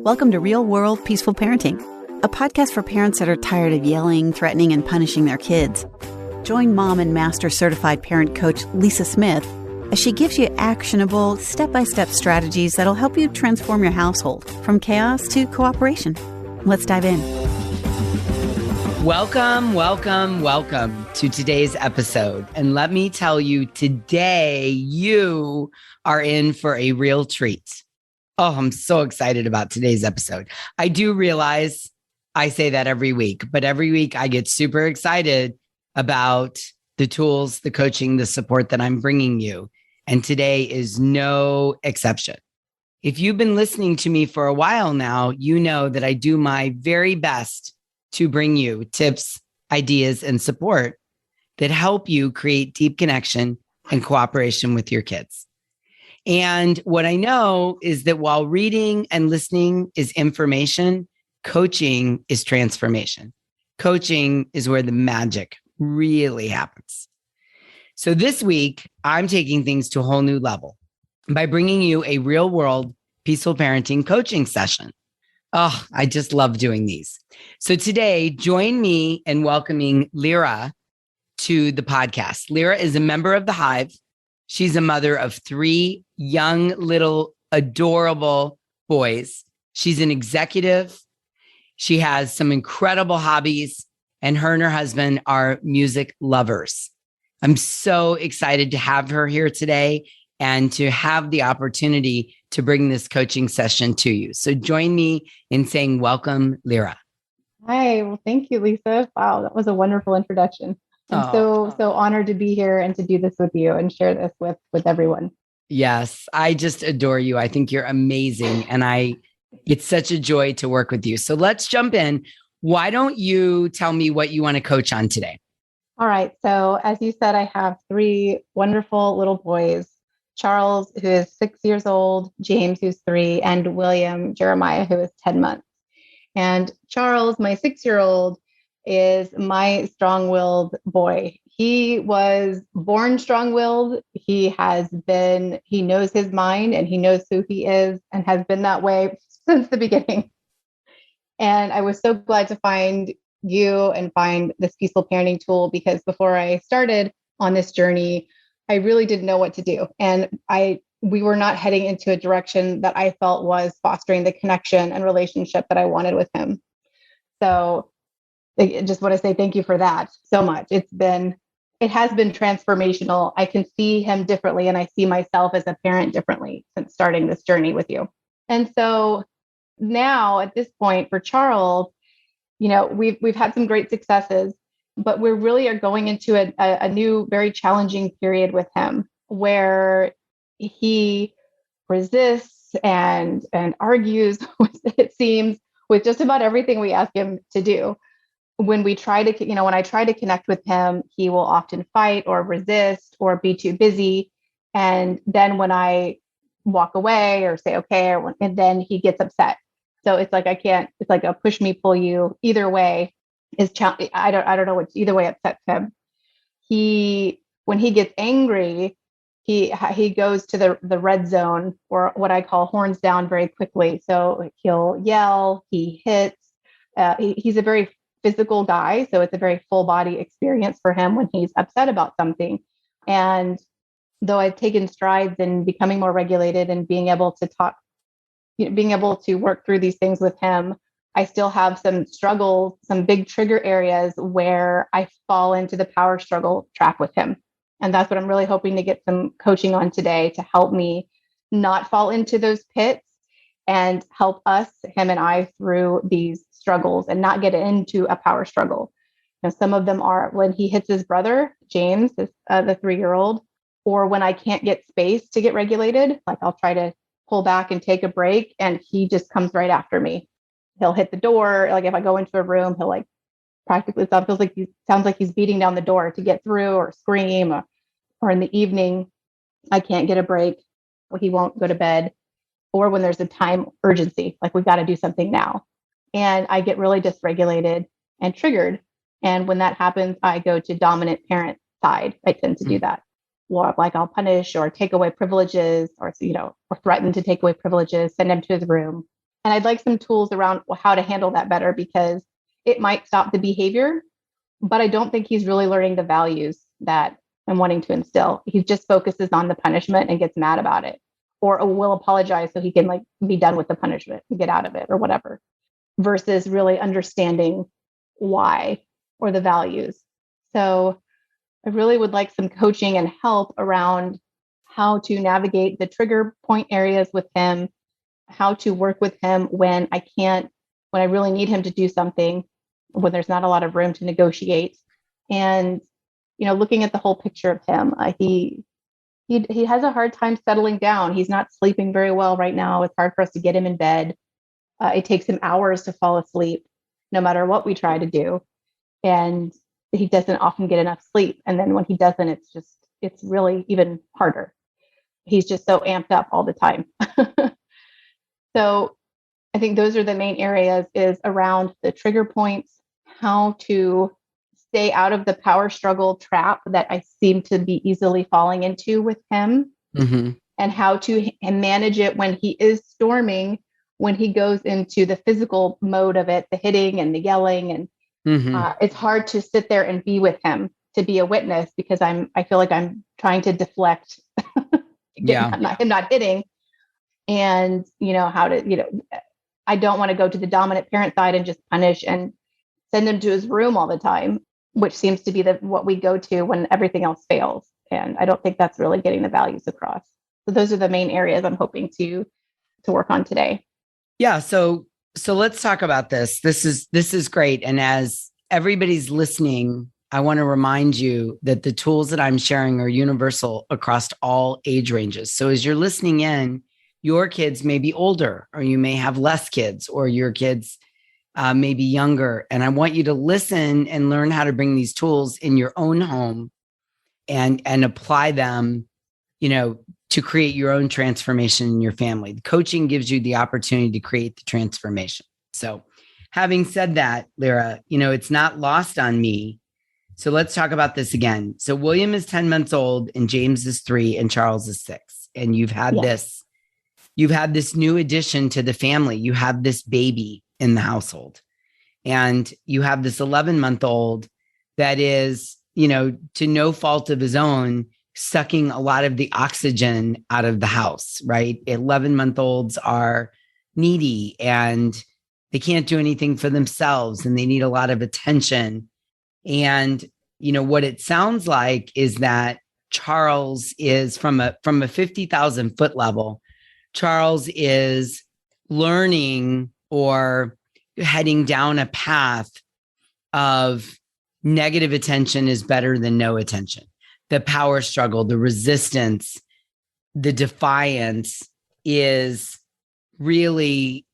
Welcome to Real World Peaceful Parenting, a podcast for parents that are tired of yelling, threatening, and punishing their kids. Join mom and master certified parent coach Lisa Smith as she gives you actionable, step-by-step strategies that'll help you transform your household from chaos to cooperation. Let's dive in. Welcome to today's episode. And let me tell you, today you are in for a real treat. Oh, I'm so excited about today's episode. I do realize I say that every week, but every week I get super excited about the tools, the coaching, the support that I'm bringing you. And today is no exception. If you've been listening to me for a while now, you know that I do my very best to bring you tips, ideas, and support that help you create deep connection and cooperation with your kids. And what I know is that while reading and listening is information, coaching is transformation. Coaching is where the magic really happens. So this week, I'm taking things to a whole new level by bringing you a real world peaceful parenting coaching session. Oh, I just love doing these. So today, join me in welcoming Lyra to the podcast. Lyra is a member of the Hive. She's a mother of 3 young, little, adorable boys. She's an executive. She has some incredible hobbies, and her and her husband are music lovers. I'm so excited to have her here today and to have the opportunity to bring this coaching session to you. So join me in saying welcome, Lyra. Hi. Well, thank you, Lisa. Wow, that was a wonderful introduction. I'm so honored to be here and to do this with you and share this with everyone. Yes, I just adore you. I think you're amazing. And it's such a joy to work with you. So let's jump in. Why don't you tell me what you want to coach on today? All right. So as you said, I have 3 wonderful little boys, Charles, who is 6 years old, James, who's 3, and William Jeremiah, who is 10 months. And Charles, my 6-year-old, is my strong-willed boy. He was born strong-willed. He knows his mind and he knows who he is and has been that way since the beginning. And I was so glad to find you and find this peaceful parenting tool, because before I started on this journey, I really didn't know what to do. And we were not heading into a direction that I felt was fostering the connection and relationship that I wanted with him. So I just want to say thank you for that so much. It has been transformational. I can see him differently, and I see myself as a parent differently since starting this journey with you. And so now at this point for Charles, we've had some great successes, but we really are going into a new, very challenging period with him, where he resists and argues, it seems, with just about everything we ask him to do. When I try to connect with him, he will often fight or resist or be too busy. And then when I walk away or say, okay, and then he gets upset. So it's like, it's like a push me, pull you. Either way I don't know which, either way upsets him. When he gets angry, he goes to the red zone, or what I call horns down, very quickly. So he'll yell, he hits, he's a very physical guy. So it's a very full body experience for him when he's upset about something. And though I've taken strides in becoming more regulated and being able to talk, being able to work through these things with him, I still have some struggles, some big trigger areas where I fall into the power struggle trap with him. And that's what I'm really hoping to get some coaching on today, to help me not fall into those pits and help us, him and I, through these struggles and not get into a power struggle. Some of them are when he hits his brother, James, the 3-year-old, or when I can't get space to get regulated, like I'll try to pull back and take a break, and he just comes right after me. He'll hit the door. Like if I go into a room, he'll practically, it sounds like he's beating down the door to get through, or scream, or in the evening, I can't get a break, or he won't go to bed, or when there's a time urgency, like we've got to do something now. And I get really dysregulated and triggered. And when that happens, I go to dominant parent side. I tend to do that. Or like I'll punish or take away privileges, or threaten to take away privileges, send him to his room. And I'd like some tools around how to handle that better, because it might stop the behavior, but I don't think he's really learning the values that I'm wanting to instill. He just focuses on the punishment and gets mad about it, or will apologize so he can like be done with the punishment and get out of it or whatever, versus really understanding why or the values. So I really would like some coaching and help around how to navigate the trigger point areas with him, how to work with him when I really need him to do something, when there's not a lot of room to negotiate. And, looking at the whole picture of him, he has a hard time settling down. He's not sleeping very well right now. It's hard for us to get him in bed. It takes him hours to fall asleep, no matter what we try to do. And he doesn't often get enough sleep. And then when he doesn't, it's really even harder. He's just so amped up all the time. So I think those are the main areas, is around the trigger points, how to stay out of the power struggle trap that I seem to be easily falling into with him, and how to manage it when he is storming, when he goes into the physical mode of it, the hitting and the yelling. And it's hard to sit there and be with him, to be a witness, because I feel like I'm trying to deflect him not hitting. And, how to, I don't want to go to the dominant parent side and just punish and send him to his room all the time, which seems to be what we go to when everything else fails. And I don't think that's really getting the values across. So those are the main areas I'm hoping to work on today. Yeah. So let's talk about this. This is great. And as everybody's listening, I want to remind you that the tools that I'm sharing are universal across all age ranges. So as you're listening in, your kids may be older, or you may have less kids, or your kids may be younger. And I want you to listen and learn how to bring these tools in your own home and apply them, to create your own transformation in your family. The coaching gives you the opportunity to create the transformation. So having said that, Lyra, it's not lost on me. So let's talk about this again. So William is 10 months old, and James is 3, and Charles is 6. And you've had this new addition to the family. You have this baby in the household, and you have this 11-month-old that is, to no fault of his own, sucking a lot of the oxygen out of the house, right? 11-month-olds are needy, and they can't do anything for themselves, and they need a lot of attention. And, what it sounds like is that Charles is from a 50,000 foot level. Charles is learning or heading down a path of negative attention is better than no attention. The power struggle, the resistance, the defiance is really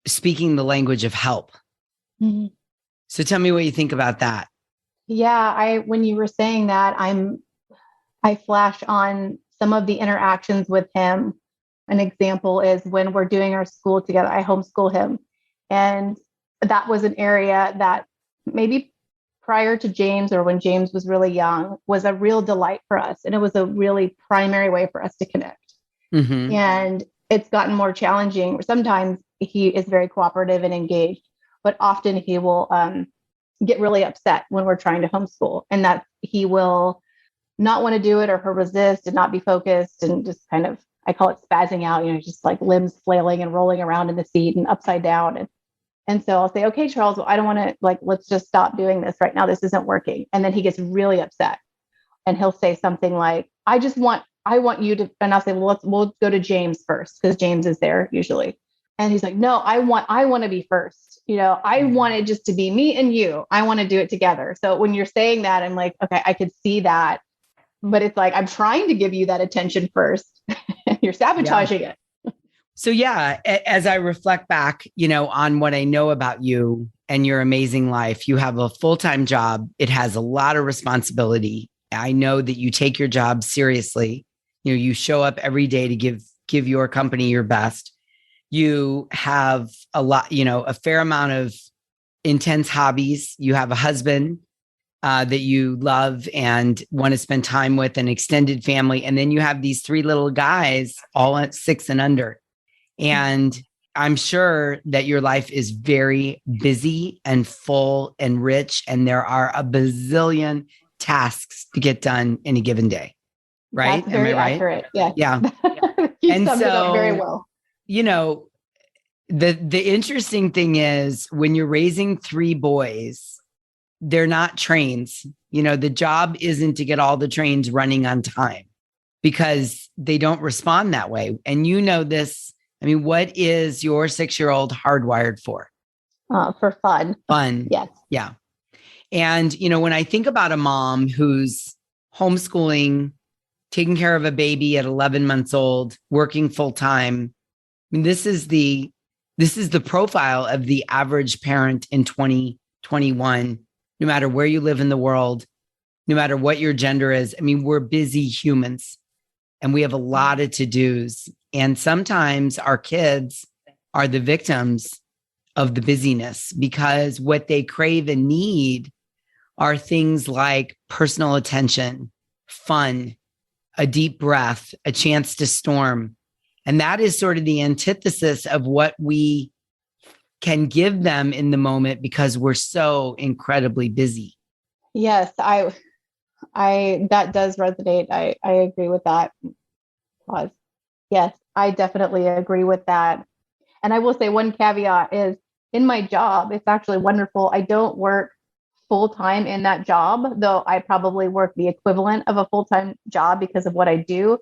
speaking the language of help. Mm-hmm. So tell me what you think about that. Yeah, when you were saying that, I flash on some of the interactions with him. An example is when we're doing our school together, I homeschool him. And that was an area that maybe prior to James, or when James was really young, was a real delight for us. And it was a really primary way for us to connect. Mm-hmm. And it's gotten more challenging. Sometimes he is very cooperative and engaged, but often he will get really upset when we're trying to homeschool, and that he will not want to do it, or resist and not be focused, and just kind of, I call it spazzing out, just like limbs flailing and rolling around in the seat and upside down. And so I'll say, okay, Charles, well, I don't want to, let's just stop doing this right now. This isn't working. And then he gets really upset, and he'll say something like, I want you to, and I'll say, well, we'll go to James first, because James is there usually. And he's like, no, I want to be first. I want it just to be me and you. I want to do it together. So when you're saying that, I'm like, okay, I could see that, but it's like, I'm trying to give you that attention first. You're sabotaging it. So yeah, as I reflect back, on what I know about you and your amazing life, you have a full-time job. It has a lot of responsibility. I know that you take your job seriously. You show up every day to give your company your best. You have a fair amount of intense hobbies. You have a husband that you love and want to spend time with, an extended family. And then you have these 3 little guys, all at 6 and under. And I'm sure that your life is very busy and full and rich, and there are a bazillion tasks to get done in a given day. Right? That's Am I very right? accurate. Yes. Yeah. You And summed it up very so, well. you know, the interesting thing is when you're raising three boys, they're not trains. The job isn't to get all the trains running on time because they don't respond that way. And you know this. I mean, what is your 6-year-old hardwired for? For fun. Fun. Yes. Yeah. And, when I think about a mom who's homeschooling, taking care of a baby at 11 months old, working full time, I mean, this is the profile of the average parent in 2021, no matter where you live in the world, no matter what your gender is. I mean, we're busy humans and we have a lot of to-dos. And sometimes our kids are the victims of the busyness because what they crave and need are things like personal attention, fun, a deep breath, a chance to storm. And that is sort of the antithesis of what we can give them in the moment because we're so incredibly busy. Yes, I that does resonate. I agree with that. Pause. Yes, I definitely agree with that. And I will say one caveat is in my job, it's actually wonderful. I don't work full time in that job, though I probably work the equivalent of a full time job because of what I do.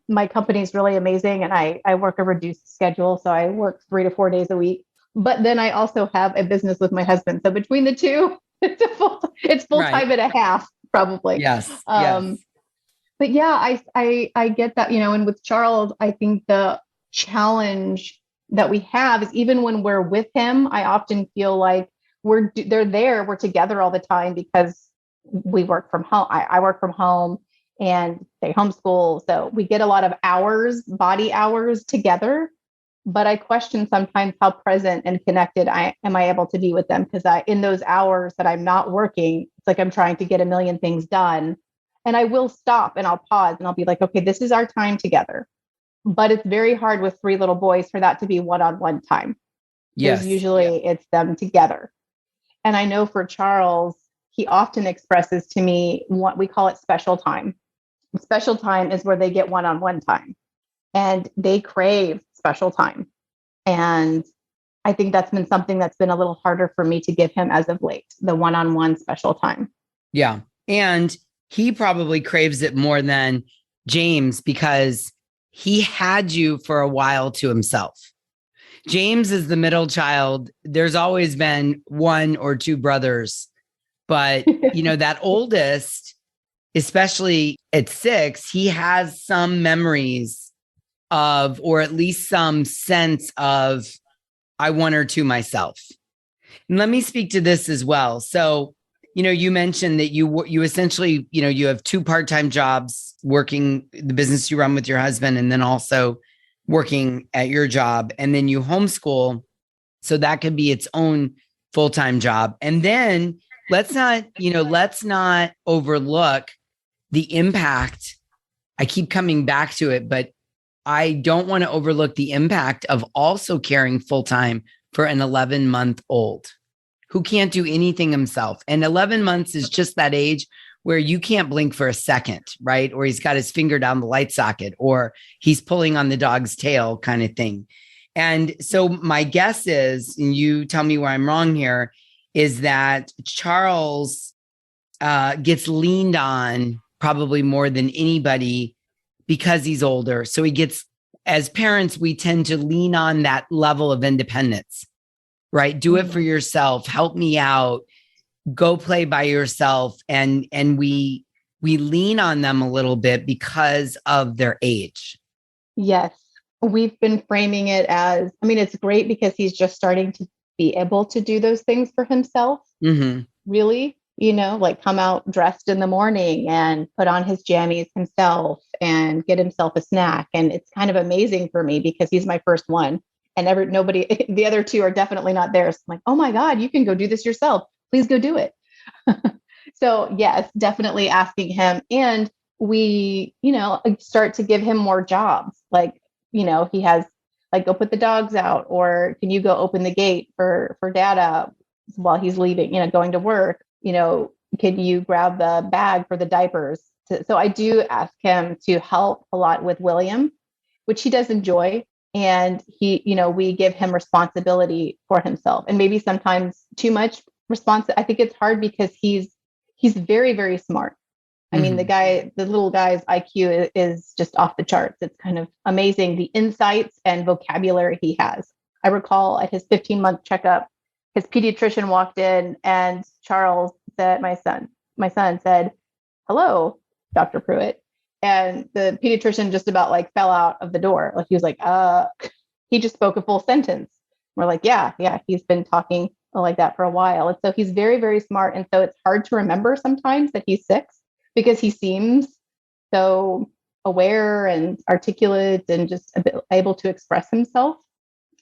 My company is really amazing and I work a reduced schedule. So I work 3 to 4 days a week. But then I also have a business with my husband. So between the two, it's full time Right. and a half, probably. Yes. But yeah, I get that, and with Charles, I think the challenge that we have is even when we're with him, I often feel like we're together all the time because we work from home. I work from home and they homeschool. So we get a lot of body hours together. But I question sometimes how present and connected I able to be with them because in those hours that I'm not working, it's like I'm trying to get a million things done. And I will stop and I'll pause and I'll be like, okay, this is our time together. But it's very hard with 3 little boys for that to be one-on-one time. Because usually it's them together. And I know for Charles, he often expresses to me what we call it special time. Special time is where they get one-on-one time and they crave special time. And I think that's been something that's been a little harder for me to give him as of late, the one-on-one special time. Yeah. And he probably craves it more than James because he had you for a while to himself. James is the middle child. There's always been 1 or 2 brothers, but that oldest, especially at 6, he has some memories of, or at least some sense of, I want her to myself. And let me speak to this as well. So, you mentioned that you essentially, you have 2 part-time jobs, working the business you run with your husband, and then also working at your job, and then you homeschool. So that could be its own full-time job. And then let's not overlook the impact. I keep coming back to it, but I don't want to overlook the impact of also caring full-time for an 11-month-old who can't do anything himself. And 11 months is just that age where you can't blink for a second, right? Or he's got his finger down the light socket, or he's pulling on the dog's tail kind of thing. And so my guess is, and you tell me where I'm wrong here, is that Charles gets leaned on probably more than anybody because he's older. So he gets, as parents, we tend to lean on that level of independence, right? Do it for yourself. Help me out. Go play by yourself. And we lean on them a little bit because of their age. Yes. We've been framing it as, it's great because he's just starting to be able to do those things for himself. Mm-hmm. Really, like come out dressed in the morning and put on his jammies himself and get himself a snack. And it's kind of amazing for me because he's my first one and nobody, the other 2 are definitely not there. So I'm like, oh my God, you can go do this yourself. Please go do it. So yes, definitely asking him. And we, start to give him more jobs. Like, he has like go put the dogs out, or can you go open the gate for dada while he's leaving, going to work, can you grab the bag for the diapers? So I do ask him to help a lot with William, which he does enjoy. And we give him responsibility for himself, and maybe sometimes too much I think it's hard because he's very, very smart. I mean, the little guy's IQ is just off the charts. It's kind of amazing, the insights and vocabulary he has. I recall at his 15-month checkup, his pediatrician walked in and Charles said, my son said, "Hello, Dr. Pruitt." And the pediatrician just about like fell out of the door. Like he was like, he just spoke a full sentence. We're like, yeah, he's been talking like that for a while. And so he's very, very smart. And so it's hard to remember sometimes that he's 6 because he seems so aware and articulate and just able to express himself.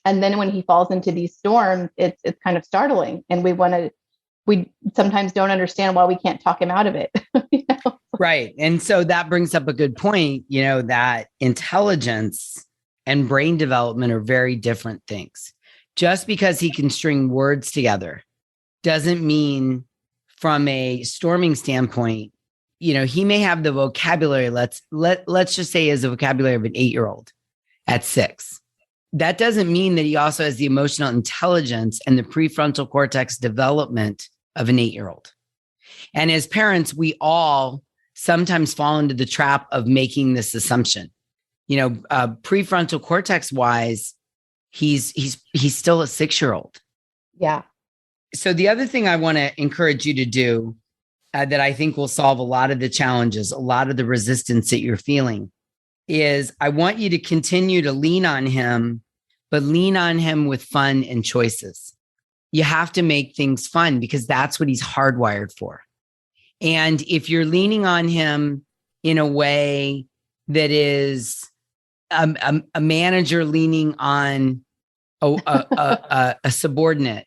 And then when he falls into these storms, it's kind of startling. And we sometimes don't understand why we can't talk him out of it. Right. And so that brings up a good point, that intelligence and brain development are very different things. Just because he can string words together doesn't mean from a storming standpoint, he may have the vocabulary. Let's just say he has the vocabulary of an 8-year-old at 6. That doesn't mean that he also has the emotional intelligence and the prefrontal cortex development of an 8-year-old. And as parents, we all sometimes fall into the trap of making this assumption. Prefrontal cortex wise, he's still a 6-year-old. Yeah. So the other thing I want to encourage you to do that I think will solve a lot of the challenges, a lot of the resistance that you're feeling, is I want you to continue to lean on him, but lean on him with fun and choices. You have to make things fun because that's what he's hardwired for. And if you're leaning on him in a way that is a manager leaning on a subordinate,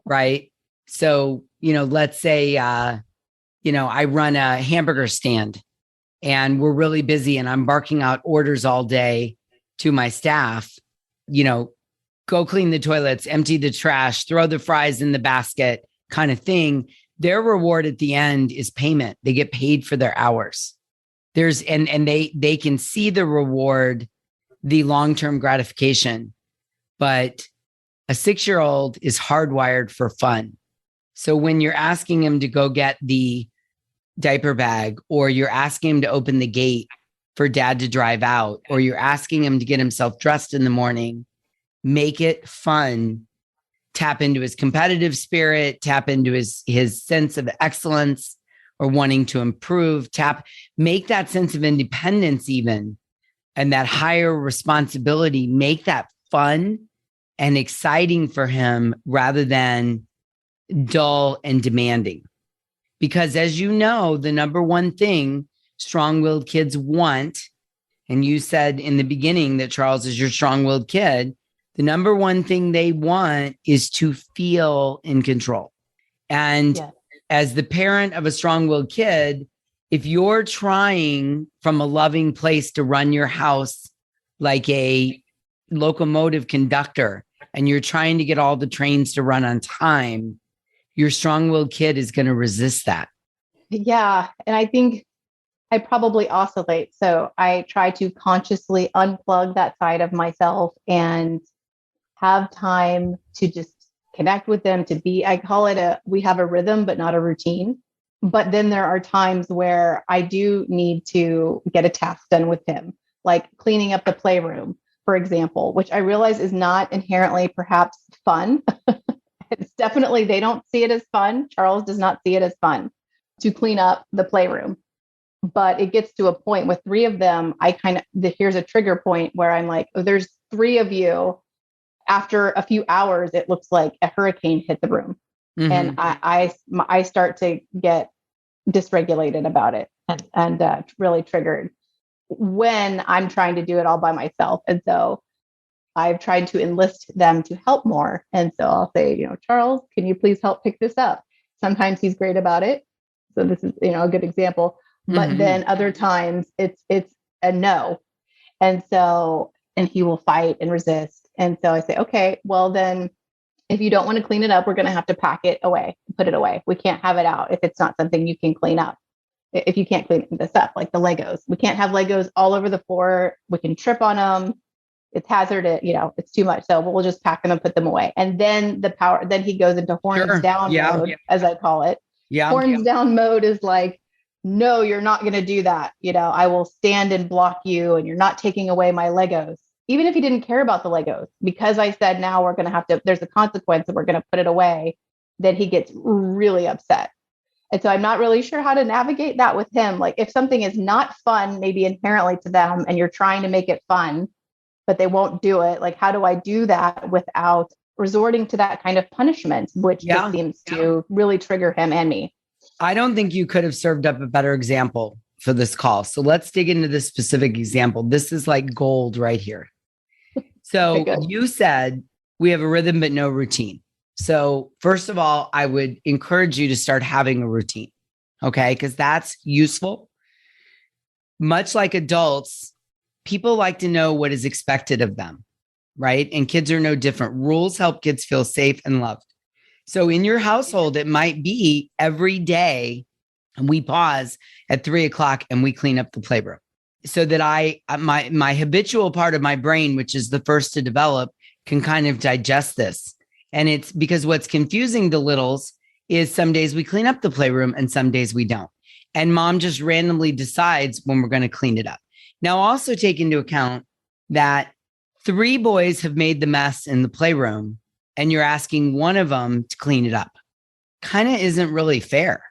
right? So, let's say, I run a hamburger stand and we're really busy and I'm barking out orders all day to my staff, go clean the toilets, empty the trash, throw the fries in the basket kind of thing. Their reward at the end is payment. They get paid for their hours. And they can see the reward, the long-term gratification, but a 6-year-old is hardwired for fun. So when you're asking him to go get the diaper bag, or you're asking him to open the gate for dad to drive out, or you're asking him to get himself dressed in the morning, make it fun. Tap into his competitive spirit, tap into his sense of excellence or wanting to improve, make that sense of independence even, and that higher responsibility, make that fun and exciting for him rather than dull and demanding. Because as you know, the number one thing strong-willed kids want, and you said in the beginning that Charles is your strong-willed kid, the number one thing they want is to feel in control. And as the parent of a strong-willed kid, if you're trying from a loving place to run your house like a locomotive conductor, and you're trying to get all the trains to run on time, your strong-willed kid is going to resist that. Yeah. And I think I probably oscillate. So I try to consciously unplug that side of myself and have time to just connect with them, I call it we have a rhythm, but not a routine. But then there are times where I do need to get a task done with him, like cleaning up the playroom, for example, which I realize is not inherently perhaps fun. It's definitely, they don't see it as fun. Charles does not see it as fun to clean up the playroom. But it gets to a point with 3 of them, here's a trigger point where I'm like, oh, there's 3 of you. After a few hours, it looks like a hurricane hit the room. Mm-hmm. And I start to get dysregulated about it and really triggered when I'm trying to do it all by myself. And so I've tried to enlist them to help more. And so I'll say, Charles, can you please help pick this up? Sometimes he's great about it. So this is, a good example. But then other times it's a no. And so and he will fight and resist. And so I say, okay, well then if you don't want to clean it up, we're going to have to pack it away, put it away. We can't have it out if it's not something you can clean up. If you can't clean this up, like the Legos, we can't have Legos all over the floor. We can trip on them. It's hazardous, it's too much. So we'll just pack them and put them away. And then then he goes into horns down mode, as I call it. Horns down mode is like, no, you're not going to do that. I will stand and block you, and you're not taking away my Legos. Even if he didn't care about the Legos, because I said, now we're going to have to, there's a consequence and we're going to put it away, then he gets really upset. And so I'm not really sure how to navigate that with him. Like if something is not fun, maybe inherently to them, and you're trying to make it fun, but they won't do it. Like, how do I do that without resorting to that kind of punishment, which just seems to really trigger him and me? I don't think you could have served up a better example for this call. So let's dig into this specific example. This is like gold right here. So you said we have a rhythm, but no routine. So first of all, I would encourage you to start having a routine. Okay. Because that's useful. Much like adults, people like to know what is expected of them, right? And kids are no different. Rules help kids feel safe and loved. So in your household, it might be every day and we pause at 3:00 and we clean up the playroom so that my habitual part of my brain, which is the first to develop, can kind of digest this. And it's because what's confusing the littles is some days we clean up the playroom and some days we don't. And mom just randomly decides when we're going to clean it up. Now, also take into account that 3 boys have made the mess in the playroom and you're asking one of them to clean it up. Kind of isn't really fair.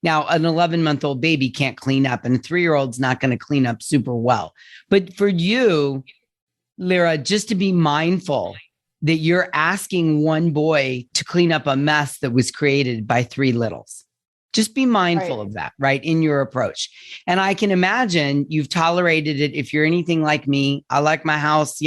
Now, an 11-month-old baby can't clean up and a 3-year-old's not going to clean up super well. But for you, Lyra, just to be mindful that you're asking one boy to clean up a mess that was created by 3 littles. Just be mindful of that, right, in your approach. And I can imagine you've tolerated it. If you're anything like me, I like my house,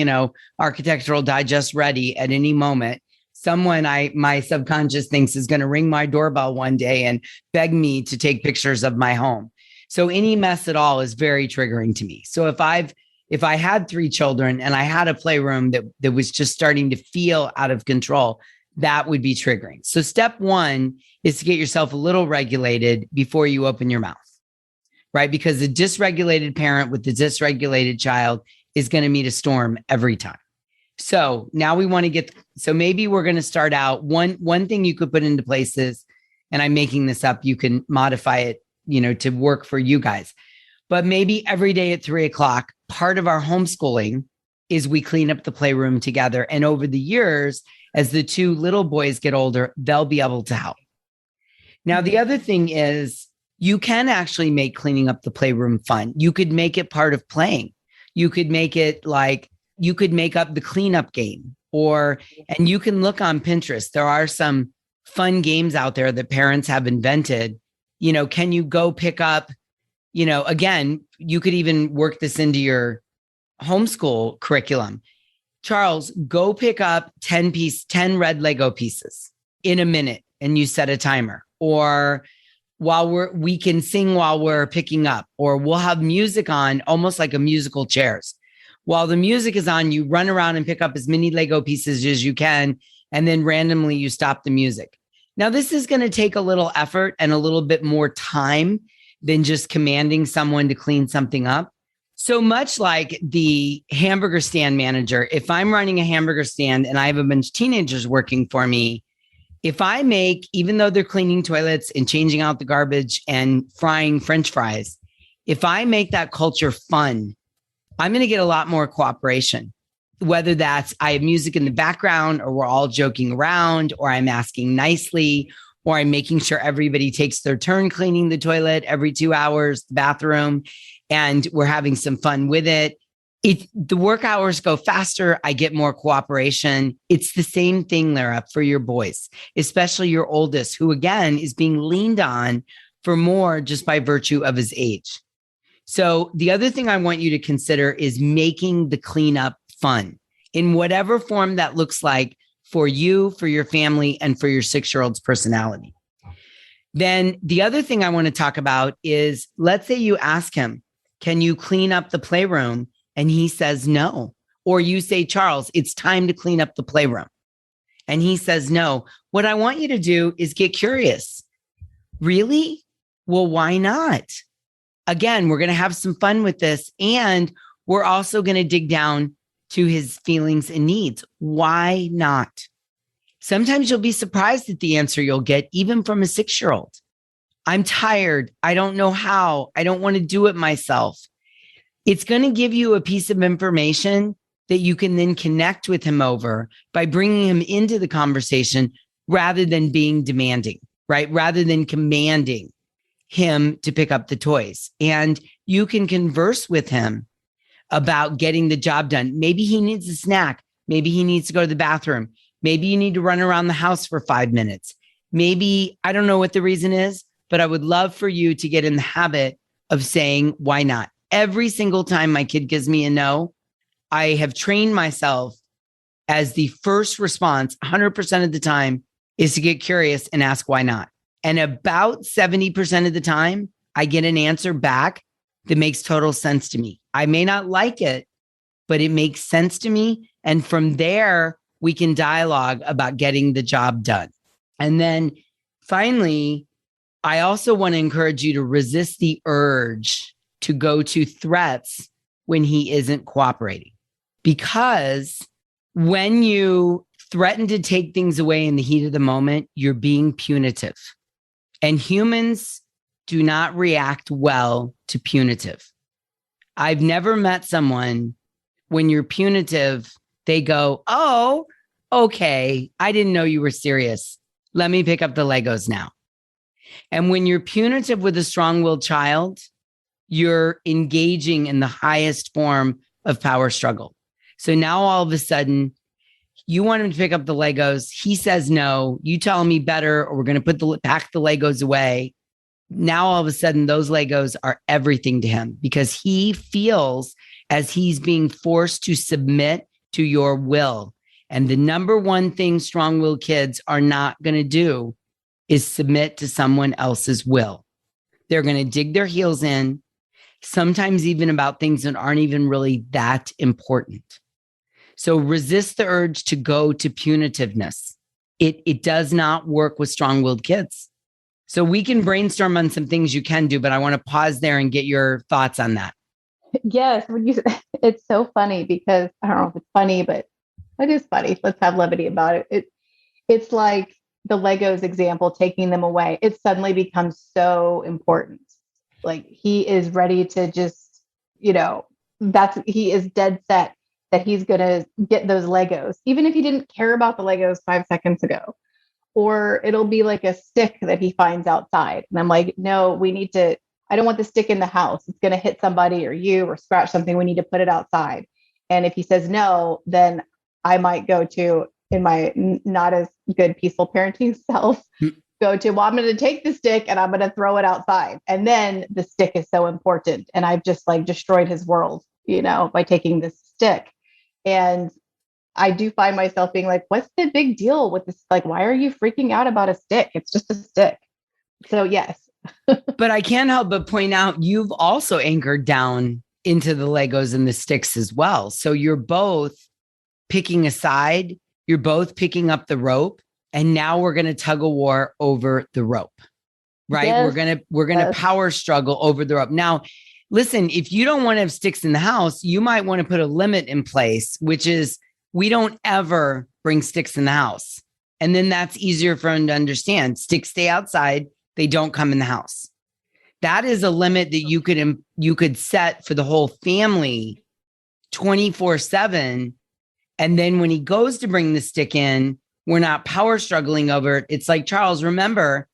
Architectural Digest ready at any moment. Someone my subconscious thinks is going to ring my doorbell one day and beg me to take pictures of my home. So any mess at all is very triggering to me. So if I had 3 children and I had a playroom that was just starting to feel out of control, that would be triggering. So step 1 is to get yourself a little regulated before you open your mouth, right? Because the dysregulated parent with the dysregulated child is going to meet a storm every time. So now we want to so maybe we're going to start out. One thing you could put into place is, and I'm making this up, you can modify it, to work for you guys. But maybe every day at 3:00, part of our homeschooling is we clean up the playroom together. And over the years, as the 2 little boys get older, they'll be able to help. Now, the other thing is you can actually make cleaning up the playroom fun. You could make it part of playing. You could make it like, you could make up the cleanup game and you can look on Pinterest. There are some fun games out there that parents have invented. Can you go pick up, again, you could even work this into your homeschool curriculum. Charles, go pick up 10 red Lego pieces in a minute and you set a timer. Or we can sing while we're picking up, or we'll have music on, almost like a musical chairs. While the music is on, you run around and pick up as many Lego pieces as you can, and then randomly you stop the music. Now, this is going to take a little effort and a little bit more time than just commanding someone to clean something up. So much like the hamburger stand manager, if I'm running a hamburger stand and I have a bunch of teenagers working for me, if I make, even though they're cleaning toilets and changing out the garbage and frying French fries, if I make that culture fun, I'm going to get a lot more cooperation, whether that's I have music in the background or we're all joking around or I'm asking nicely or I'm making sure everybody takes their turn cleaning the toilet every 2 hours, the bathroom, and we're having some fun with it. The work hours go faster. I get more cooperation. It's the same thing, Lyra, for your boys, especially your oldest, who again is being leaned on for more just by virtue of his age. So the other thing I want you to consider is making the cleanup fun in whatever form that looks like for you, for your family, and for your 6-year-old's personality. Then the other thing I want to talk about is, let's say you ask him, can you clean up the playroom? And he says no, Or you say, Charles, it's time to clean up the playroom. And he says, no. What I want you to do is get curious. Really? Well, why not? Again, we're going to have some fun with this. And we're also going to dig down to his feelings and needs. Why not? Sometimes you'll be surprised at the answer you'll get, even from a 6-year-old. I'm tired. I don't know how. I don't want to do it myself. It's going to give you a piece of information that you can then connect with him over by bringing him into the conversation rather than being demanding, right? Rather than commanding him to pick up the toys. And you can converse with him about getting the job done. Maybe he needs a snack. Maybe he needs to go to the bathroom. Maybe you need to run around the house for 5 minutes. Maybe, I don't know what the reason is, but I would love for you to get in the habit of saying, why not? Every single time my kid gives me a no, I have trained myself as the first response 100% of the time is to get curious and ask why not. And about 70% of the time, I get an answer back that makes total sense to me. I may not like it, but it makes sense to me. And from there, we can dialogue about getting the job done. And then finally, I also want to encourage you to resist the urge to go to threats when he isn't cooperating. Because when you threaten to take things away in the heat of the moment, you're being punitive. And humans do not react well to punitive. I've never met someone when you're punitive, they go, oh, okay, I didn't know you were serious. Let me pick up the Legos now. And when you're punitive with a strong-willed child, you're engaging in the highest form of power struggle. So now all of a sudden, you want him to pick up the Legos. He says no. You tell him he better, or we're going to pack the Legos away. Now all of a sudden, those Legos are everything to him because he feels as he's being forced to submit to your will. And the number one thing strong-willed kids are not going to do is submit to someone else's will. They're going to dig their heels in, sometimes even about things that aren't even really that important. So resist the urge to go to punitiveness. It does not work with strong-willed kids. So we can brainstorm on some things you can do, but I want to pause there and get your thoughts on that. Yes, it's so funny because I don't know if it's funny, but it is funny. Let's have levity about it. It's like the Legos example, taking them away. It suddenly becomes so important. Like he is ready to just, he is dead set that he's going to get those Legos, even if he didn't care about the Legos 5 seconds ago. Or it'll be like a stick that he finds outside. And I'm like, no, I don't want the stick in the house. It's going to hit somebody or you or scratch something. We need to put it outside. And if he says no, then I might go to, in my not as good peaceful parenting self, go to, well, I'm going to take the stick and I'm going to throw it outside. And then the stick is so important. And I've just like destroyed his world, by taking this stick. And I do find myself being like, what's the big deal with this? Like, why are you freaking out about a stick? It's just a stick. So yes. But I can't help but point out, you've also anchored down into the Legos and the sticks as well. So you're both picking a side, you're both picking up the rope, and now we're going to tug a war over the rope, right? Yes. We're going to power struggle over the rope. Now, listen, if you don't want to have sticks in the house, you might want to put a limit in place, which is we don't ever bring sticks in the house. And then that's easier for them to understand. Sticks stay outside. They don't come in the house. That is a limit that you could set for the whole family 24/7. And then when he goes to bring the stick in, we're not power struggling over it. It's like, Charles, remember,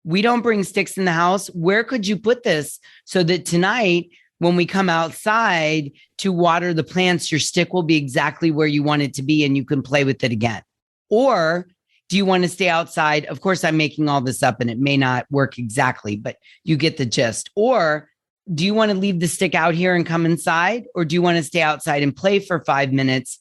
we don't bring sticks in the house. Where could you put this so that tonight, when we come outside to water the plants, your stick will be exactly where you want it to be and you can play with it again? Or do you want to stay outside? Of course, I'm making all this up and it may not work exactly, but you get the gist. Or do you want to leave the stick out here and come inside? Or do you want to stay outside and play for 5 minutes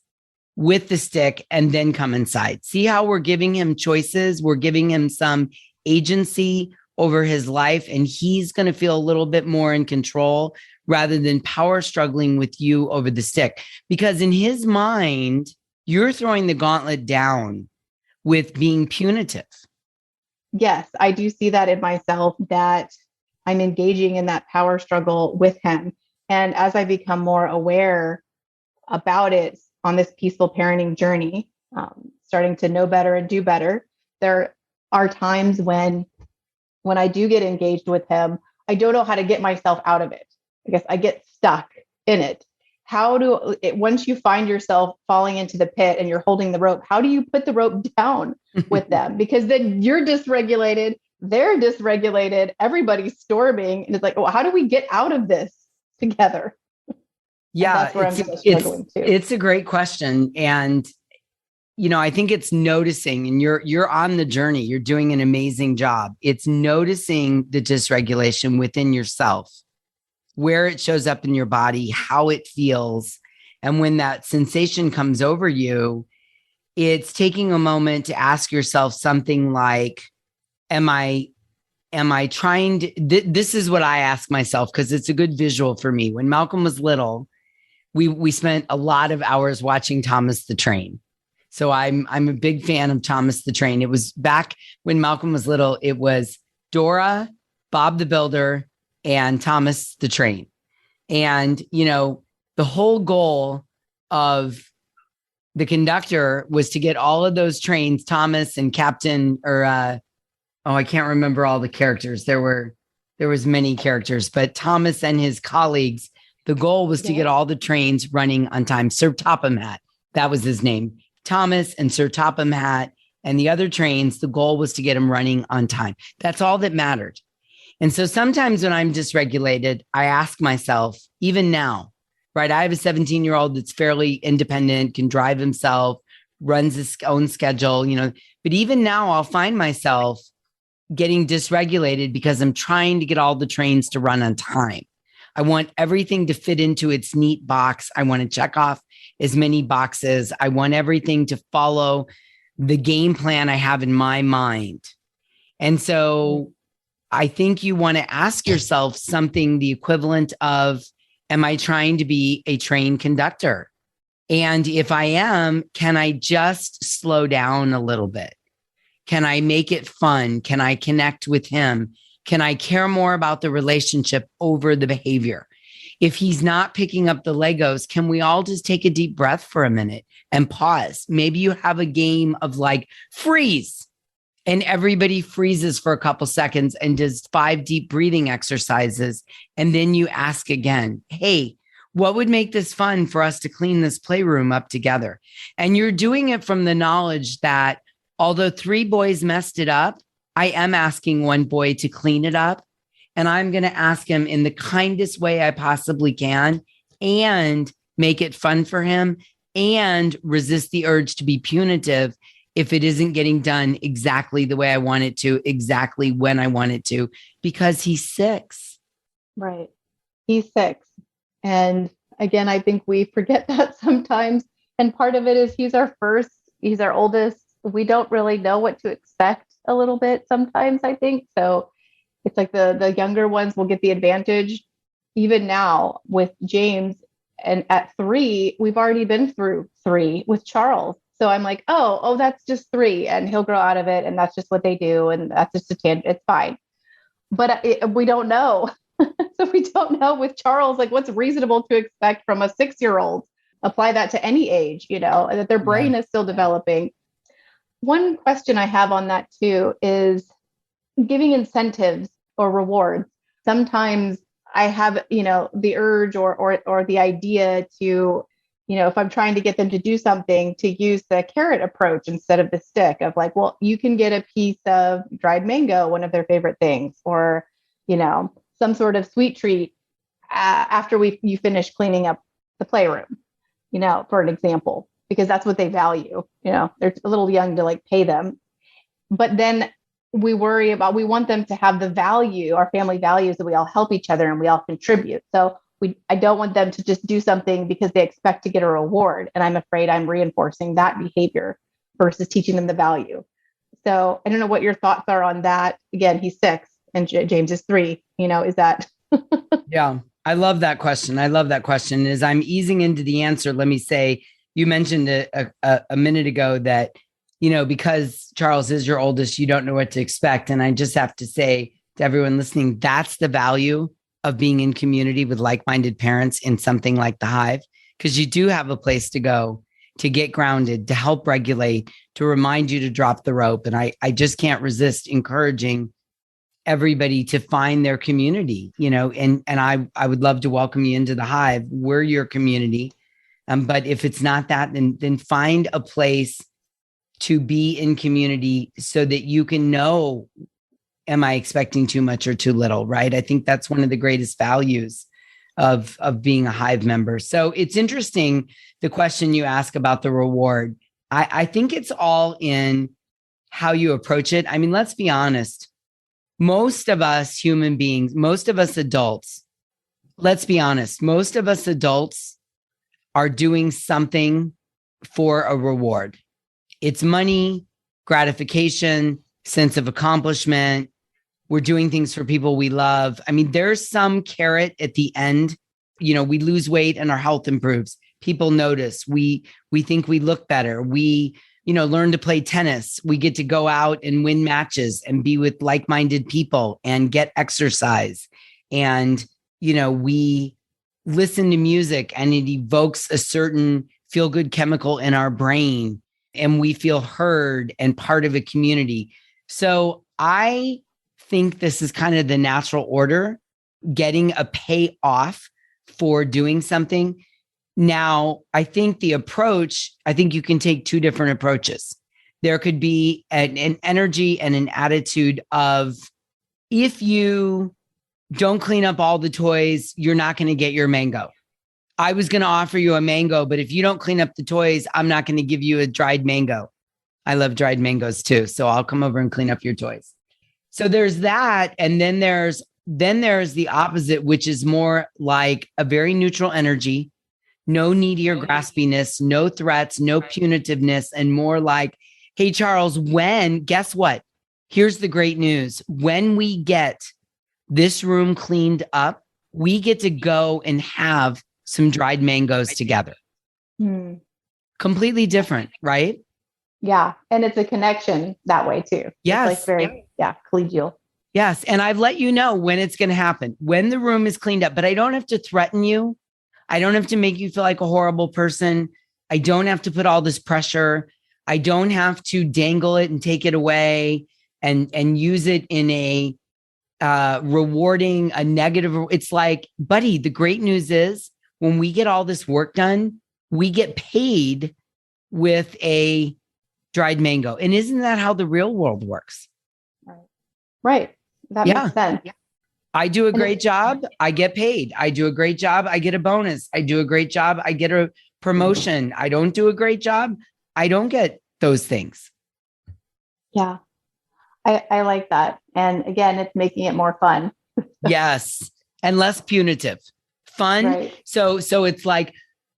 with the stick and then come inside? See how we're giving him choices? We're giving him some agency over his life, and he's going to feel a little bit more in control rather than power struggling with you over the stick. Because in his mind, you're throwing the gauntlet down with being punitive. Yes, I do see that in myself, that I'm engaging in that power struggle with him. And as I become more aware about it on this peaceful parenting journey, starting to know better and do better, there are times when I do get engaged with him, I don't know how to get myself out of it. I guess I get stuck in it. Once you find yourself falling into the pit and you're holding the rope, how do you put the rope down with them? Because then you're dysregulated, they're dysregulated, everybody's storming. And it's like, well, how do we get out of this together? Yeah, and that's where I'm still struggling too. It's a great question. And I think it's noticing, and you're on the journey. You're doing an amazing job. It's noticing the dysregulation within yourself, where it shows up in your body, how it feels. And when that sensation comes over you, it's taking a moment to ask yourself something like, am I trying to, this is what I ask myself, because it's a good visual for me. When Malcolm was little, we spent a lot of hours watching Thomas the Train. So I'm a big fan of Thomas the Train. It was back when Malcolm was little, it was Dora, Bob the Builder, and Thomas the Train. And, the whole goal of the conductor was to get all of those trains, Thomas and Captain, I can't remember all the characters. There was many characters, but Thomas and his colleagues, the goal was to get all the trains running on time. Sir Topham Hatt, that was his name. Thomas and Sir Topham Hatt and the other trains, the goal was to get them running on time. That's all that mattered. And so sometimes when I'm dysregulated, I ask myself, even now, right? I have a 17-year-old that's fairly independent, can drive himself, runs his own schedule, but even now I'll find myself getting dysregulated because I'm trying to get all the trains to run on time. I want everything to fit into its neat box. I want to check off as many boxes. I want everything to follow the game plan I have in my mind. And so I think you want to ask yourself something the equivalent of, am I trying to be a train conductor? And if I am, can I just slow down a little bit? Can I make it fun? Can I connect with him? Can I care more about the relationship over the behavior? If he's not picking up the Legos, can we all just take a deep breath for a minute and pause? Maybe you have a game of like freeze, and everybody freezes for a couple seconds and does 5 deep breathing exercises. And then you ask again, hey, what would make this fun for us to clean this playroom up together? And you're doing it from the knowledge that although 3 boys messed it up, I am asking 1 boy to clean it up. And I'm going to ask him in the kindest way I possibly can and make it fun for him and resist the urge to be punitive if it isn't getting done exactly the way I want it to, exactly when I want it to, because he's 6. Right. He's 6. And again, I think we forget that sometimes. And part of it is he's our oldest. We don't really know what to expect a little bit sometimes, I think. So it's like the younger ones will get the advantage. Even now with James, and at 3, we've already been through 3 with Charles. So I'm like, oh, that's just 3, and he'll grow out of it, and that's just what they do, and that's just a tangent. It's fine. But we don't know. So we don't know with Charles, like what's reasonable to expect from a 6-year-old. Apply that to any age, and that their brain is still developing. One question I have on that too is giving incentives or rewards. Sometimes I have, the urge or the idea to, if I'm trying to get them to do something, to use the carrot approach instead of the stick of like, well, you can get a piece of dried mango, one of their favorite things, or, some sort of sweet treat after you finish cleaning up the playroom, for an example, because that's what they value. They're a little young to like pay them. But then we want them to have the value, our family values, that we all help each other and we all contribute. So I don't want them to just do something because they expect to get a reward. And I'm afraid I'm reinforcing that behavior versus teaching them the value. So I don't know what your thoughts are on that. Again, he's 6 and James is 3, is that? Yeah. I love that question. I love that question. As I'm easing into the answer, let me say, you mentioned a minute ago that, because Charles is your oldest, you don't know what to expect. And I just have to say to everyone listening, that's the value of being in community with like-minded parents in something like the Hive, because you do have a place to go to get grounded, to help regulate, to remind you to drop the rope. And I just can't resist encouraging everybody to find their community, and I would love to welcome you into the Hive. We're your community. But if it's not that, then find a place to be in community so that you can know, am I expecting too much or too little, right? I think that's one of the greatest values of being a Hive member. So it's interesting, the question you ask about the reward. I think it's all in how you approach it. I mean, let's be honest. Most of us human beings, most of us adults, let's be honest, most of us adults are doing something for a reward. It's money, gratification, sense of accomplishment. We're doing things for people we love. I mean, there's some carrot at the end. We lose weight and our health improves. People notice. We think we look better. We learn to play tennis. We get to go out and win matches and be with like-minded people and get exercise. And, we listen to music and it evokes a certain feel-good chemical in our brain and we feel heard and part of a community. So I think this is kind of the natural order, getting a payoff for doing something. Now, I think you can take two different approaches. There could be an energy and an attitude of, if you don't clean up all the toys, you're not going to get your mango. I was going to offer you a mango, but if you don't clean up the toys, I'm not going to give you a dried mango. I love dried mangoes too. So I'll come over and clean up your toys. So there's that. And then there's the opposite, which is more like a very neutral energy. No needy or graspiness, no threats, no punitiveness, and more like, hey, Charles, guess what? Here's the great news. When we get this room cleaned up, we get to go and have some dried mangoes together. Completely different, right? Yeah. And it's a connection that way too. Yes. It's like very, collegial. Yes. And I've let you know when it's going to happen, when the room is cleaned up, but I don't have to threaten you. I don't have to make you feel like a horrible person. I don't have to put all this pressure. I don't have to dangle it and take it away and use it in a rewarding, a negative. It's like, buddy, the great news is when we get all this work done, we get paid with a dried mango. And isn't that how the real world works? Right. That makes sense. I do a great job, I get paid. I do a great job, I get a bonus. I do a great job, I get a promotion. I don't do a great job, I don't get those things. Yeah. I like that. And again, it's making it more fun. Yes. And less punitive. Fun. Right. So it's like,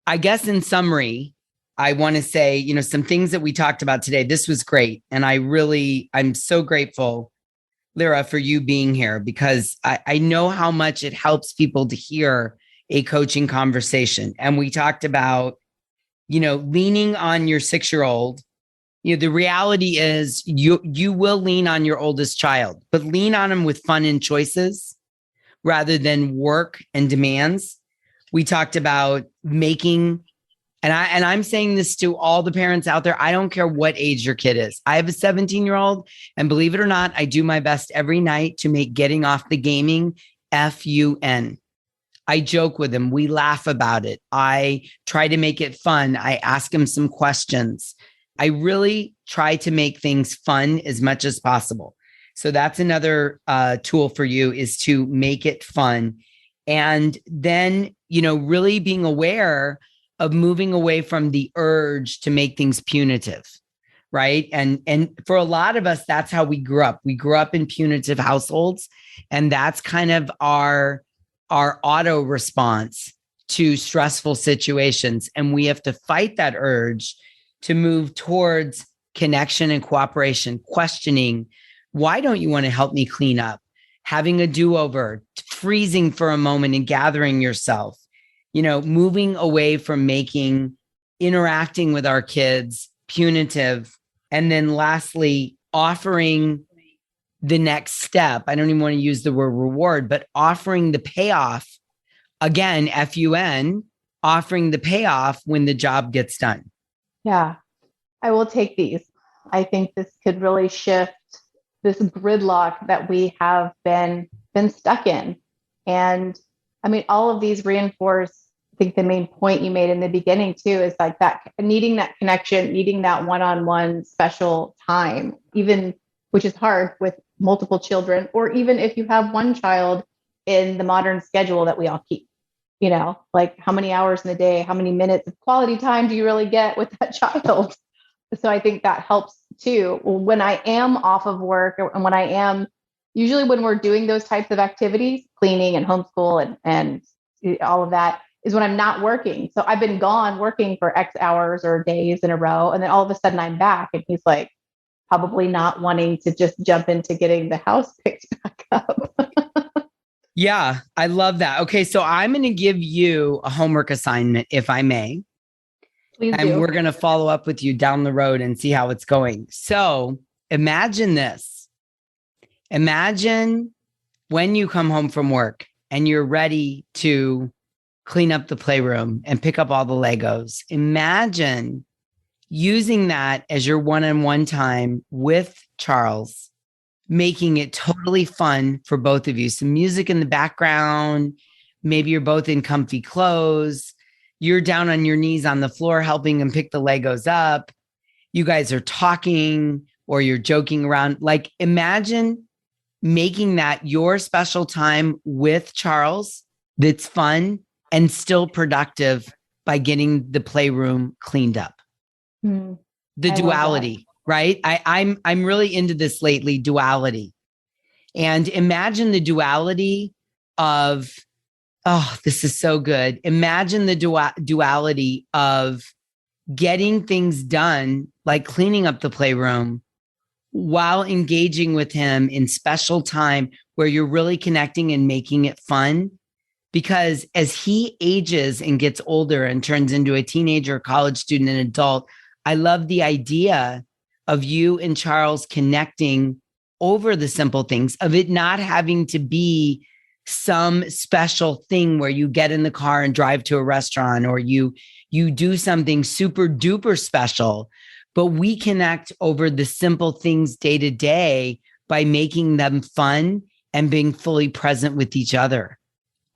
I guess in summary, I want to say, some things that we talked about today. This was great. And I'm so grateful, Lyra, for you being here, because I know how much it helps people to hear a coaching conversation. And we talked about, leaning on your 6-year-old. The reality is you will lean on your oldest child, but lean on them with fun and choices rather than work and demands. We talked about making, and I'm saying this to all the parents out there. I don't care what age your kid is. I have a 17-year-old, and believe it or not, I do my best every night to make getting off the gaming fun. I joke with him. We laugh about it. I try to make it fun. I ask him some questions. I really try to make things fun as much as possible. So that's another tool for you, is to make it fun. And then, really being aware of moving away from the urge to make things punitive, right? And for a lot of us, that's how we grew up. We grew up in punitive households, and that's kind of our auto response to stressful situations. And we have to fight that urge to move towards connection and cooperation, questioning, why don't you want to help me clean up? having a do-over, freezing for a moment and gathering yourself, moving away from interacting with our kids punitive. And then lastly, offering the next step. I don't even want to use the word reward, but offering the payoff, again, FUN, offering the payoff when the job gets done. Yeah, I will take these. I think this could really shift this gridlock that we have been stuck in. And I mean, all of these reinforce, I think the main point you made in the beginning too, is like that needing that connection, needing that one-on-one special time, even, which is hard with multiple children, or even if you have one child in the modern schedule that we all keep, like how many hours in the day, how many minutes of quality time do you really get with that child? So I think that helps too. When I am off of work, and when I am, usually when we're doing those types of activities, cleaning and homeschool and all of that, is when I'm not working. So I've been gone working for X hours or days in a row. And then all of a sudden I'm back and he's like probably not wanting to just jump into getting the house picked back up. Yeah, I love that. Okay, so I'm going to give you a homework assignment, if I may. Please and do. We're going to follow up with you down the road and see how it's going. So imagine this. Imagine when you come home from work and you're ready to clean up the playroom and pick up all the Legos. Imagine using that as your one-on-one time with Charles, making it totally fun for both of you. Some music in the background. Maybe you're both in comfy clothes. You're down on your knees on the floor helping him pick the Legos up. You guys are talking or you're joking around. Like, imagine making that your special time with Charles that's fun and still productive by getting the playroom cleaned up. The duality, right? I'm really into this lately, duality. And imagine the duality of, oh, this is so good. Imagine the duality of getting things done, like cleaning up the playroom, while engaging with him in special time where you're really connecting and making it fun. Because as he ages and gets older and turns into a teenager, college student, and adult, I love the idea of you and Charles connecting over the simple things, of it not having to be some special thing where you get in the car and drive to a restaurant, or you do something super duper special, but we connect over the simple things day to day by making them fun and being fully present with each other.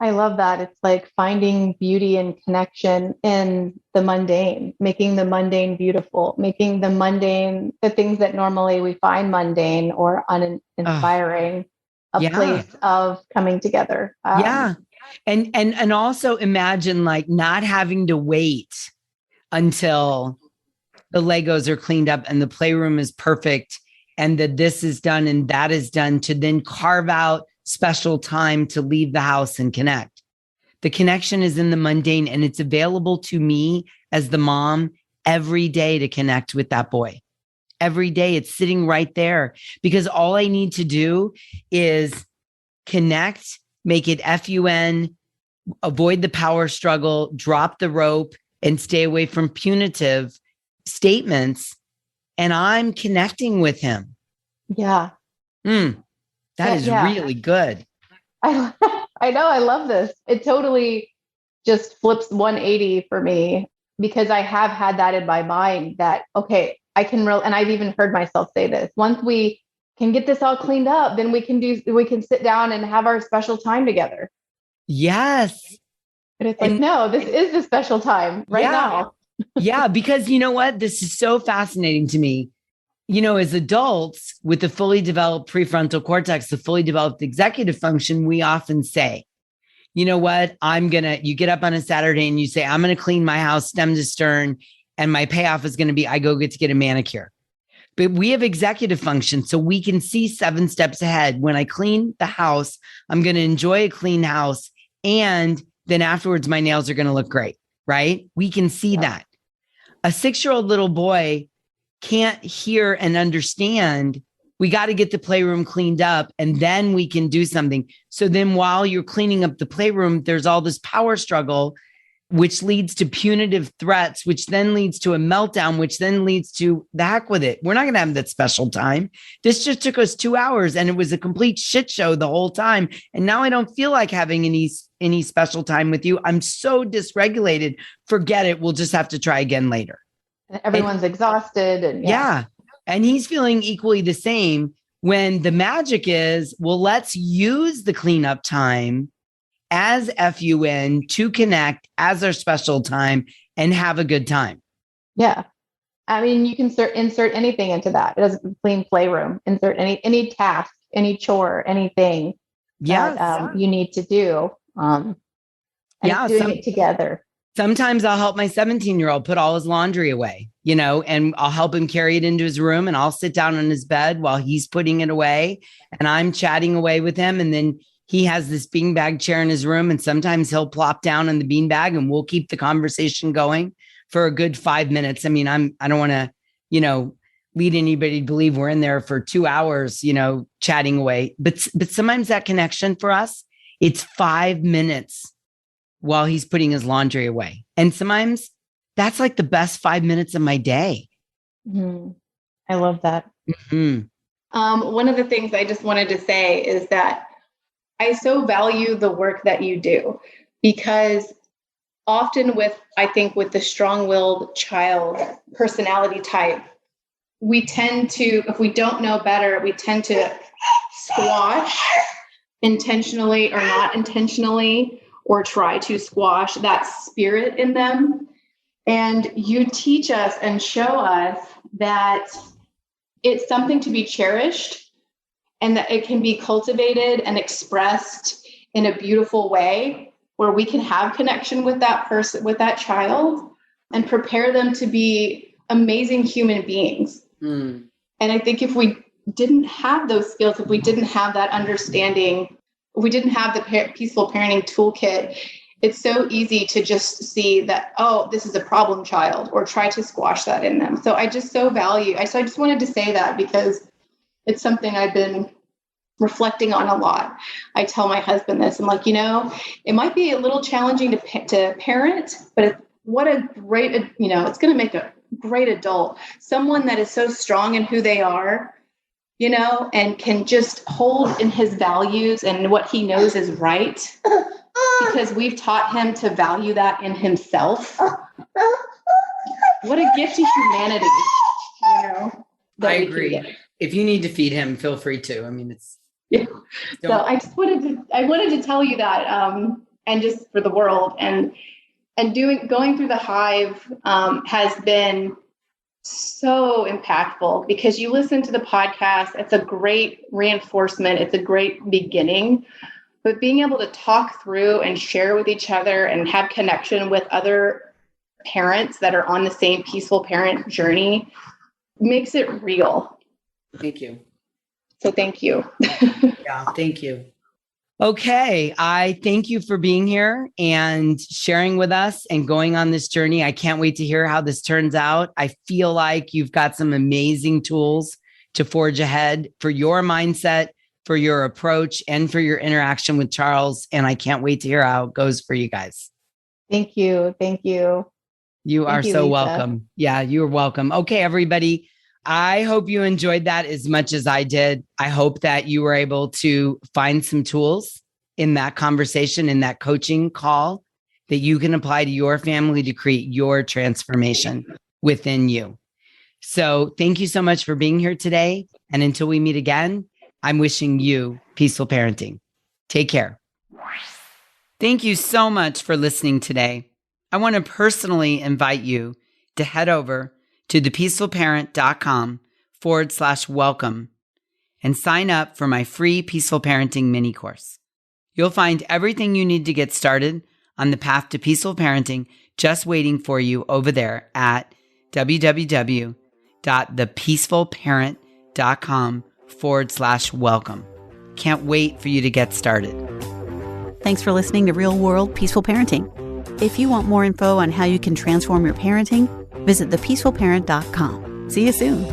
I love that. It's like finding beauty and connection in the mundane, making the mundane beautiful, making the mundane, the things that normally we find mundane or uninspiring, a place of coming together. And also imagine like not having to wait until the Legos are cleaned up and the playroom is perfect and that this is done and that is done, to then carve out special time to leave the house and connect. The connection is in the mundane, and it's available to me as the mom every day to connect with that boy. Every day it's sitting right there, because all I need to do is connect, make it FUN, avoid the power struggle, drop the rope, and stay away from punitive statements. And I'm connecting with him. Yeah. That is really good. I know. I love this. It totally just flips 180 for me, because I have had that in my mind that, okay, I can and I've even heard myself say this, once we can get this all cleaned up, then we can sit down and have our special time together. Yes. But it's like, no, this is the special time right now. Yeah. Because you know what? This is so fascinating to me. As adults with the fully developed prefrontal cortex, the fully developed executive function, we often say, you know what, you get up on a Saturday and you say, I'm going to clean my house stem to stern. And my payoff is going to be, I go get to get a manicure. But we have executive function, so we can see 7 steps ahead. When I clean the house, I'm going to enjoy a clean house. And then afterwards, my nails are going to look great, right? We can see that. A 6-year-old little boy can't hear and understand we got to get the playroom cleaned up and then we can do something. So then while you're cleaning up the playroom, there's all this power struggle, which leads to punitive threats, which then leads to a meltdown, which then leads to the heck with it. We're not going to have that special time. This just took us 2 hours and it was a complete shit show the whole time. And now I don't feel like having any special time with you. I'm so dysregulated. Forget it. We'll just have to try again later. Everyone's exhausted. And yeah. And he's feeling equally the same when the magic is, well, let's use the cleanup time as FUN to connect as our special time and have a good time. Yeah. I mean, you can insert anything into that. It doesn't clean playroom, insert any task, any chore, anything that you need to do. And doing it together. Sometimes I'll help my 17-year-old put all his laundry away, and I'll help him carry it into his room and I'll sit down on his bed while he's putting it away and I'm chatting away with him. And then he has this beanbag chair in his room and sometimes he'll plop down on the beanbag and we'll keep the conversation going for a good 5 minutes. I mean, I don't want to, lead anybody to believe we're in there for 2 hours, chatting away. But sometimes that connection for us, it's 5 minutes while he's putting his laundry away. And sometimes that's like the best 5 minutes of my day. Mm-hmm. I love that. Mm-hmm. One of the things I just wanted to say is that I so value the work that you do, because often with the strong-willed child personality type, we tend to, if we don't know better, we tend to squash intentionally or not intentionally, or try to squash that spirit in them. And you teach us and show us that it's something to be cherished and that it can be cultivated and expressed in a beautiful way where we can have connection with that person, with that child, and prepare them to be amazing human beings. And I think if we didn't have those skills, if we didn't have that understanding, if we didn't have the peaceful parenting toolkit, it's so easy to just see that, oh, this is a problem child, or try to squash that in them. So I just so value, so I just wanted to say that because it's something I've been reflecting on a lot. I tell my husband this, I'm like, it might be a little challenging to parent, but what a great, it's going to make a great adult, someone that is so strong in who they are, and can just hold in his values and what he knows is right, because we've taught him to value that in himself. What a gift to humanity, I agree. If you need to feed him, feel free to. I mean, it's. Yeah. So I wanted to tell you that, and just for the world, and going through the Hive has been so impactful, because you listen to the podcast. It's a great reinforcement. It's a great beginning, but being able to talk through and share with each other and have connection with other parents that are on the same peaceful parent journey makes it real. Thank you. So thank you. Yeah, thank you. Okay. I thank you for being here and sharing with us and going on this journey. I can't wait to hear how this turns out. I feel like you've got some amazing tools to forge ahead for your mindset, for your approach, and for your interaction with Charles. And I can't wait to hear how it goes for you guys. Thank you. Thank you. You are so welcome. Yeah, you're welcome. Okay, everybody. I hope you enjoyed that as much as I did. I hope that you were able to find some tools in that conversation, in that coaching call, that you can apply to your family to create your transformation within you. So thank you so much for being here today. And until we meet again, I'm wishing you peaceful parenting. Take care. Thank you so much for listening today. I want to personally invite you to head over to thepeacefulparent.com/welcome and sign up for my free Peaceful Parenting mini course. You'll find everything you need to get started on the path to peaceful parenting just waiting for you over there at www.thepeacefulparent.com/welcome. Can't wait for you to get started. Thanks for listening to Real World Peaceful Parenting. If you want more info on how you can transform your parenting, visit thepeacefulparent.com. See you soon.